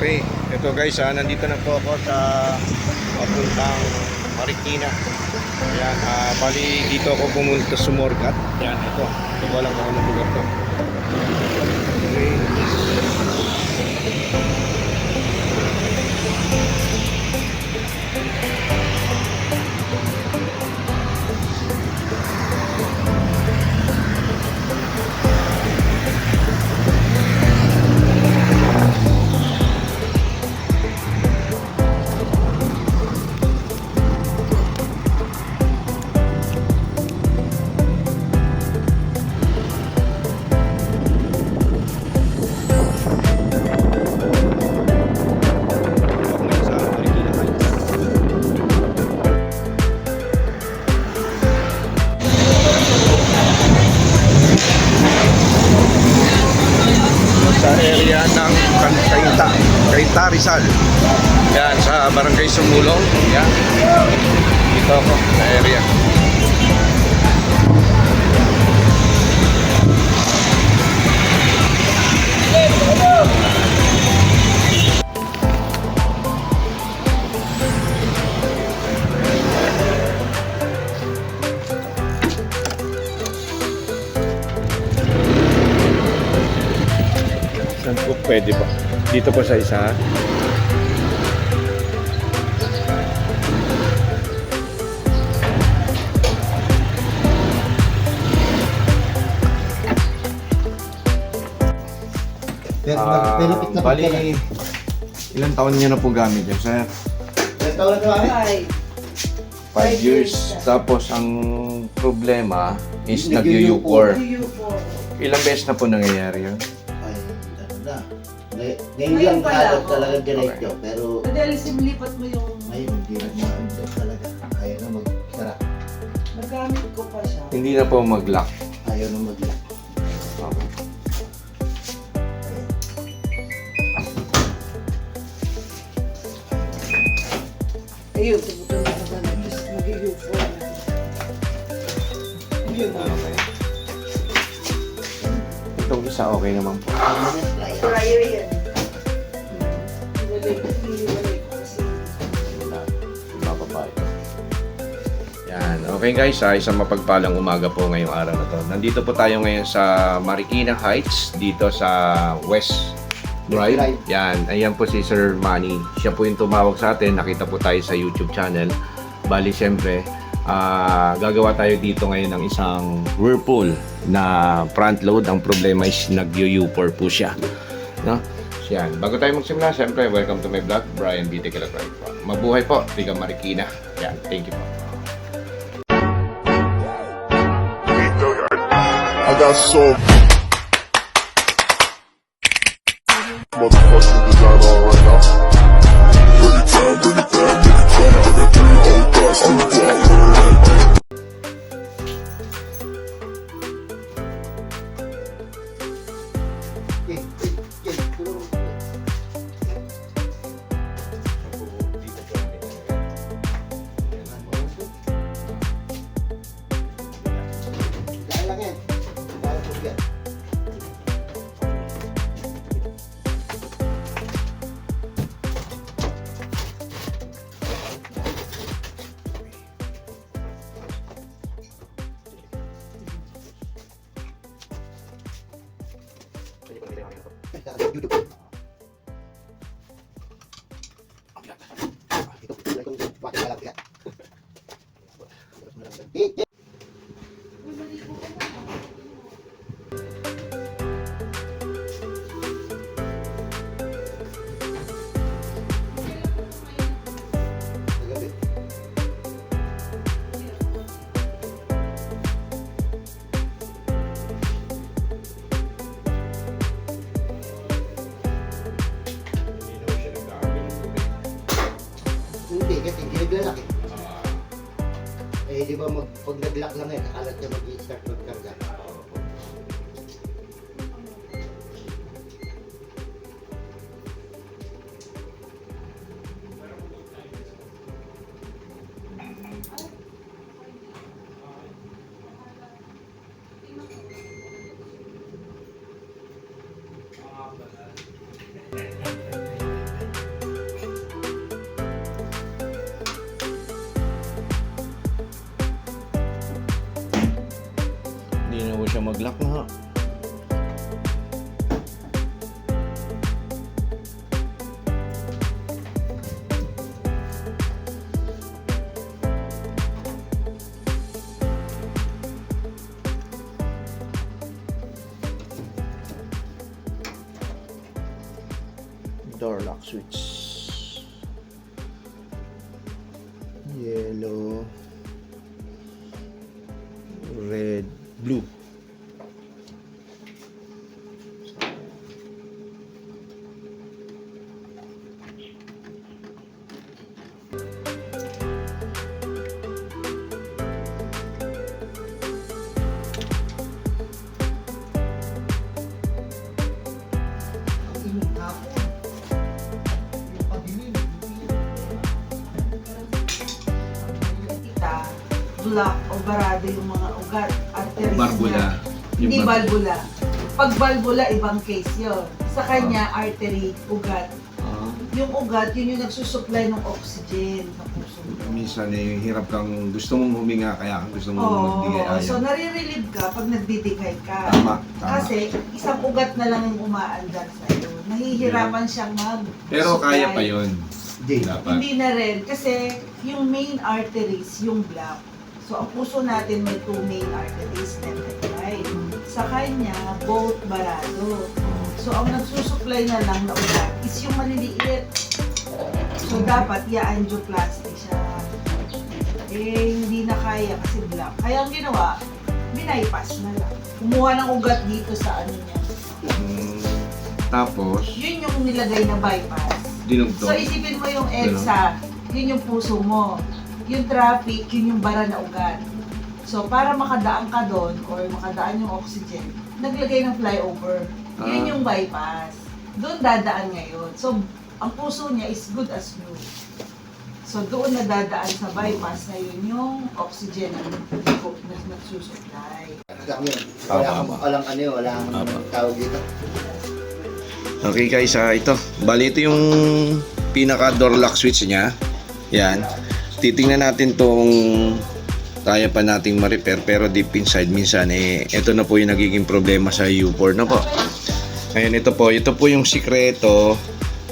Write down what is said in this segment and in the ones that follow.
Okay, ito guys, nandito na po ako sa papuntang Marikina. Ayan, bali dito ako pumunta sa Morgat. Ayan, ito ko lang kung anong lugar to. Okay. Sa area ng Cainta, Rizal. Yan, sa Barangay Sumulong. Yan. Dito ako, sa area. Saan po pwede ba? Dito po sa isa. Benefit na Bali, ilang taon niyo na po gamit yun, sir? Ilang taon na kami? 5 years. Tapos ang problema is nag-U-core. Ilang beses na po nangyayari yun? Ay, ano na. Ngayon lang pa lang. talaga diretso, pero Madalas yung lipat mo yung ngayon hindi na ma-invest talaga. Ayaw na mag-sara. nagamit ko pa siya. Hindi na po mag-lock. Ayaw na mag-lock. Okay. Ayun, tumutuloy na ba na mag-UFO na. Yun na. Okay. Itong isa okay naman po. Prior yan. Nililawalay ko kasi. Bababa ito. Yan. Okay guys, isang mapagpalang umaga po ngayong araw na to. Nandito po tayo ngayon sa Marikina Heights, dito sa West Drive. Yan. Ayan po si Sir Manny. Siya po yung tumawag sa atin. Nakita po tayo sa YouTube channel. Bali, siyempre, gagawa tayo dito ngayon ng isang whirlpool na front load. Ang problema is nag-U-pour po siya. No? Yan. Bago tayo magsimula, siyempre, welcome to my vlog, Brian B. Tequilacroy. Mabuhay po, tiga Marikina. Yan. Thank you po. I got so motherfucking design on right now. Bring it down, bring it down, bring it down. I got 3 whole thoughts to the top. Dahil lang yan. Dahil po yan. YouTube. Ito, bakit malaki yan? Hindi, kasi hindi naglalaki. Eh, di ba pag nag-lock lang yan, akalat niya mag-i-start magkarga. Nag-lock na ho. Door lock switch. Yellow, red, blue. Block o barado yung mga ugat, arteries Barbula. niya. Yung Hindi bar- valvula. Pag valvula, ibang case yon. Sa kanya, artery, ugat. Ah, Yung ugat, yun yung nagsusupply ng oxygen sa puso mo. minsan eh, hirap kang gusto mong huminga kaya gusto mong magdigay Oo, ayaw. so nare-relieve ka pag nagdidigay ka. Tama, tama. Kasi isang ugat na lang yung umaandar sa'yo. Nahihirapan siyang Pero kaya pa yun. Hindi. Dapat. Hindi na rin. Kasi yung main arteries, yung block. So ang puso natin may two main arteries, left and right. Sa kanya, both barado. So ang nagsusupply na lang na ugat is yung maliliit. So dapat i-angioplasty siya. Eh, hindi na kaya kasi block. Kaya ang ginawa, binaypass na lang. Kumuha ng ugat dito sa ano niya. Tapos, Yun yung nilagay na bypass. dinugtong. So isipin mo yung EDSA, yun yung puso mo. Yung traffic, yun yung bara na ugat. So para makadaan ka doon or makadaan yung oxygen, naglagay ng flyover. Yun Ah. yung bypass. Doon dadaan ngayon. So ang puso niya is good as new. So doon na dadaan sa bypass na yun yung oxygen na nagsusupply. Lang yun. Wala kang, walang ano yun, walang tawag dito. Okay guys, ito. Bali ito yung pinaka door lock switch niya. Yan. Titingnan natin tong kaya pa nating ma-repair pero deep inside minsan ito na po yung nagiging problema sa U4 na po. Ngayon ito po yung sikreto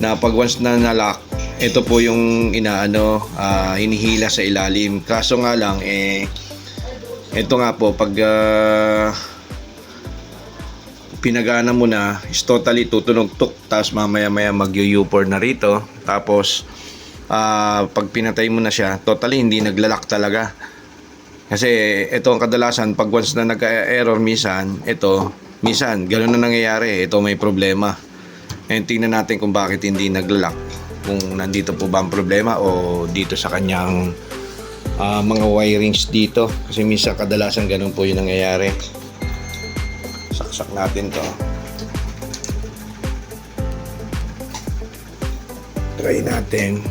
na pag once na na-lock, ito po yung hinihila sa ilalim. Kaso nga lang ito nga po pag pinagana mo na is totally tutunog-tuk tapos mamaya-maya mag-U4 na rito tapos pag pinatay mo na siya totally hindi naglalak talaga kasi ito ang kadalasan pag once na nagka-error minsan gano'n na nangyayari, ito may problema. And tingnan natin kung bakit hindi naglalak, kung nandito po ba ang problema o dito sa kanyang mga wirings dito kasi minsan kadalasan gano'n po yung nangyayari. Saksak natin to. Try natin.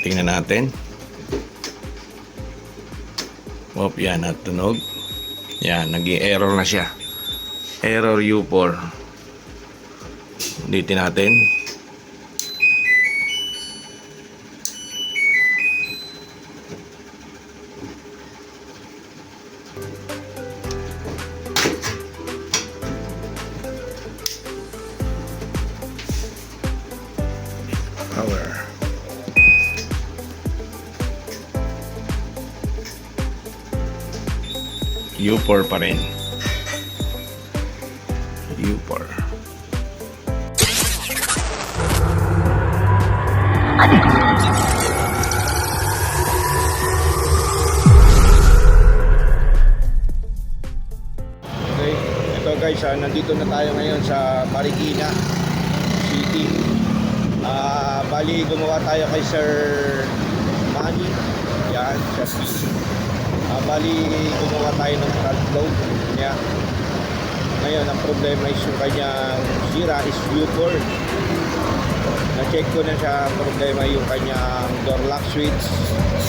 Tingnan natin. Yan, natunog. Yan, nag-i-error na siya. Error U4. Ulitin natin. Power. U4 pa rin. U4. Okay, ito guys, nandito na tayo ngayon sa Marikina City. Bali gumawa tayo kay Sir Manny. Yan, Sir bali gumawa tayo ng front load niya. Ngayon ang problema is yung kanyang sira is U4. Na-check ko na siya, problema yung kanyang door lock switch.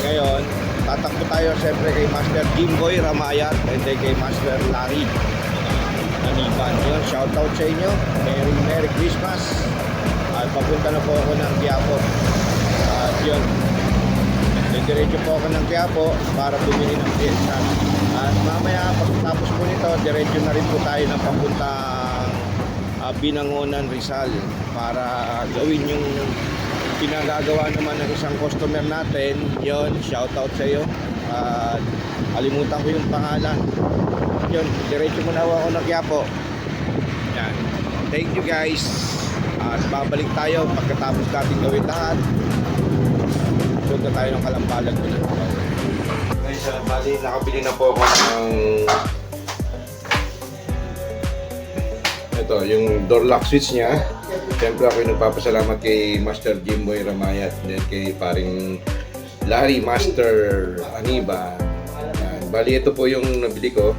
Ngayon tatakbo tayo siyempre kay Master Jimboy Ramayat and then kay Master Larry Naniban. Yun, shoutout sa inyo. Merry Christmas. At papunta na po ako ng Quiapo. At yun, diretso po ako ng Quiapo para bumili ng pyesa. At mamaya pagkatapos po nito, diretso na rin po tayo ng papuntang Binangonan, Rizal para gawin yung pinagagawa naman ng isang customer natin. Yun, shoutout sa iyo. At alimutan ko yung pangalan. Yun, diretso muna ako ng Quiapo. Yan. Thank you guys. At babalik tayo pagkatapos natin gawin lahat. Punta tayo ng Kalambalag muna. Guys, bali nakabili na po ako ng ito, yung door lock switch niya. Siyempre ako yung nagpapasalamat kay Master Jimboy Ramayat, then kay paring Larry Master Aniba. Yan. Bali ito po yung nabili ko.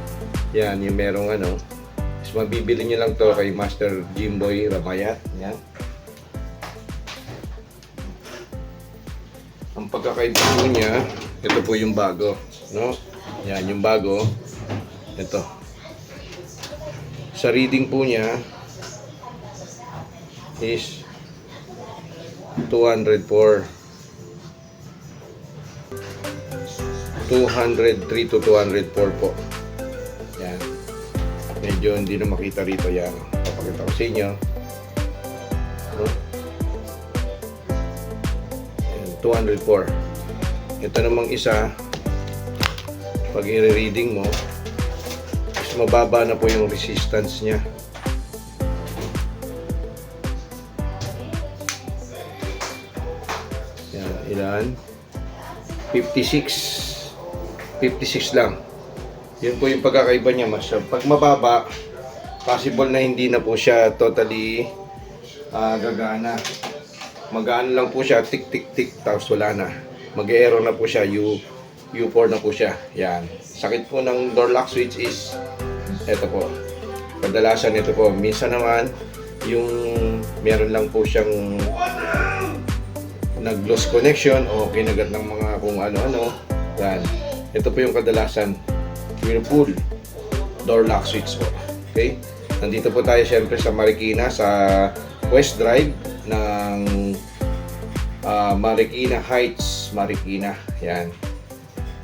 Yan, yung merong ano. Mas mabibili nyo lang to kay Master Jimboy Ramayat. Yan. Ang pagkakaiba po niya, ito po yung bago, no? Yan, yung bago. Ito. Sa reading po niya is 204. 203 to 204 po. Yan. Medyo hindi na makita rito yan. Papakita ko sa inyo. No? 204. Ito namang isa, pag i-reading mo, is mababa na po yung resistance niya. Yan, ilan? 56. 56 lang. Yun po yung pagkakaiba niya. Mas, pag mababa, possible na hindi na po siya totally gagana. Magaan lang po siya, tik tik tik, tapos wala na. Mag-error na po siya, U4 na po siya. Yan. Sakit po ng door lock switch is ito po. Kadalasan ito po. Minsan naman yung meron lang po siyang nag-lost connection o kinagat ng mga kung ano-ano. Yan. Ito po yung kadalasan. Whirlpool door lock switch po. Okay? Nandito po tayo syempre sa Marikina, sa West Drive ng Marikina Heights, Marikina. Yan.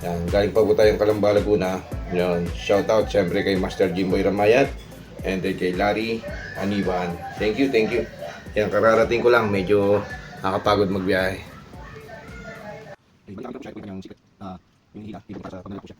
Yan. Galing pa po tayong Calamba, Laguna. Yan. Shout out syempre kay Master Jimboy Ramayat and then kay Larry Aniban. Thank you, thank you. Yan, kararating ko lang. Medyo nakakapagod magbiyahe. Balik siya, yung sikat. Yung hila, dito pa sa pamilya ko siya.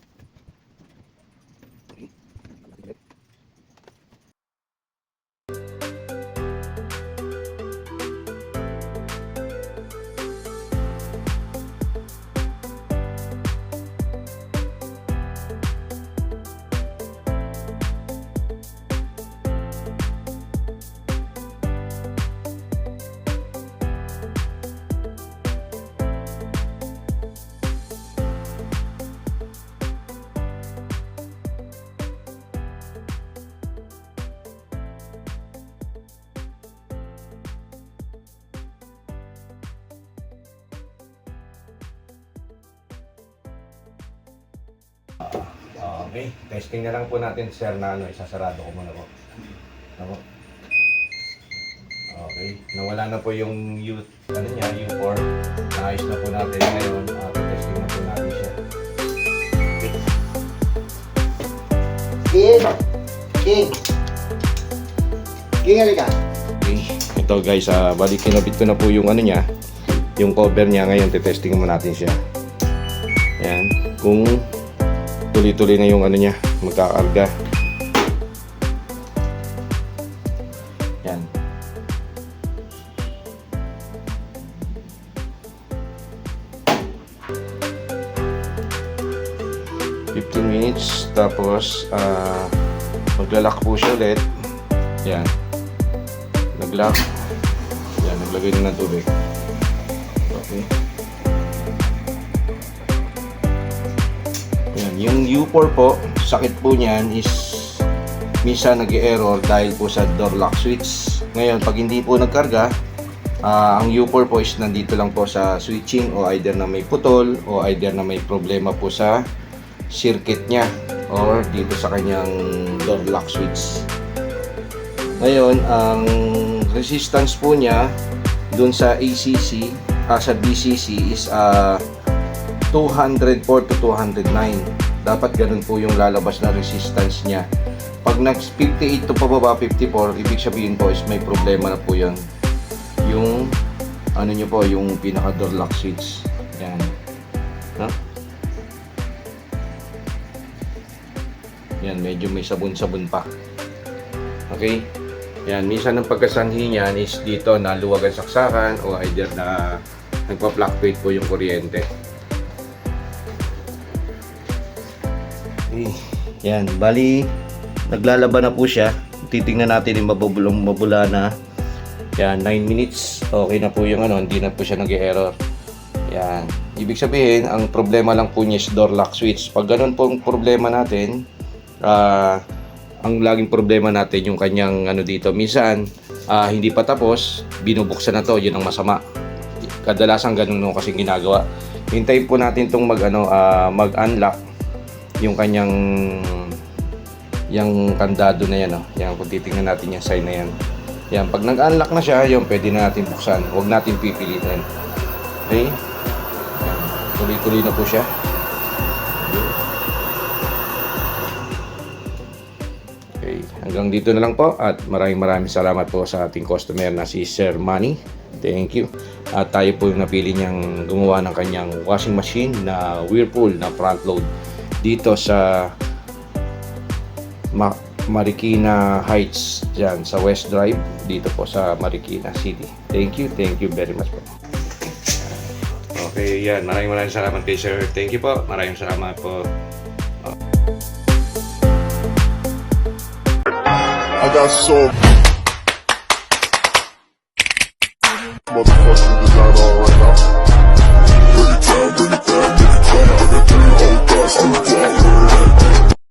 Okay, testing na lang po natin sir na isasarado ko muna po. Ako. Okay, nawala na po yung U4. Naayos na po natin ngayon. Testing na po natin siya. King, halika. Okay. Ito guys, balik kinabit ko na po yung ano niya, yung cover niya. Ngayon testing mo natin siya. Yan, kung tuloy-tuloy na yung ano niya, magkakarga. Yan. Minutes, tapos maglalak po siya ulit. Yan, naglock. Yan, naglagay na ng tubig. Okay. Yan, yung U4 po, sakit po niyan is minsan nag-error dahil po sa door lock switch. Ngayon, pag hindi po nagkarga, ang U4 po is nandito lang po sa switching, o either na may putol o either na may problema po sa circuit niya or dito sa kanyang door lock switch. Ngayon, ang resistance po niya dun sa ACC, sa BCC is 204 to 209. Dapat ganun po yung lalabas na resistance niya. Pag nag-58 to pababa 54, ibig sabihin po is may problema na po yun. Yung ano nyo po, yung pinaka door lock switch. Yan. No? Yan, medyo may sabon-sabon pa. Okay? Yan, minsan ang pagkasanhi niyan is dito na luwag ang saksakan o either na nagpa-fluctuate po yung kuryente. Okay. Yan, bali naglalaban na po siya. Titingnan natin yung mabula na. Yan, 9 minutes. Okay na po yung ano, hindi na po siya nag-error. Yan. Ibig sabihin, ang problema lang po niya is door lock switch. Pag ganun po ang problema natin, ang laging problema natin yung kanyang ano dito. Minsan, hindi pa tapos, binubuksan na to. Yun ang masama. Kadalasan ganun no kasi ginagawa. Hintayin po natin tong mag-unlock yung kanyang yung kandado na yan, yan, kung titingnan natin yung sign na yan. Yan, pag nag-unlock na siya, yung pwede na natin buksan. Huwag natin pipilitin. Okay? Yan, tuloy-tuloy na po siya. Okay, hanggang dito na lang po at maraming salamat po sa ating customer na si Sir Manny. Thank you. At tayo po yung napili niyang gumawa ng kanyang washing machine na Whirlpool na front load dito sa Marikina Heights, dyan sa West Drive, dito po sa Marikina City. Thank you very much po. Okay, yan. Maraming salamat kay Sir. Thank you po. Maraming salamat po. I got so motherfucking design on right now.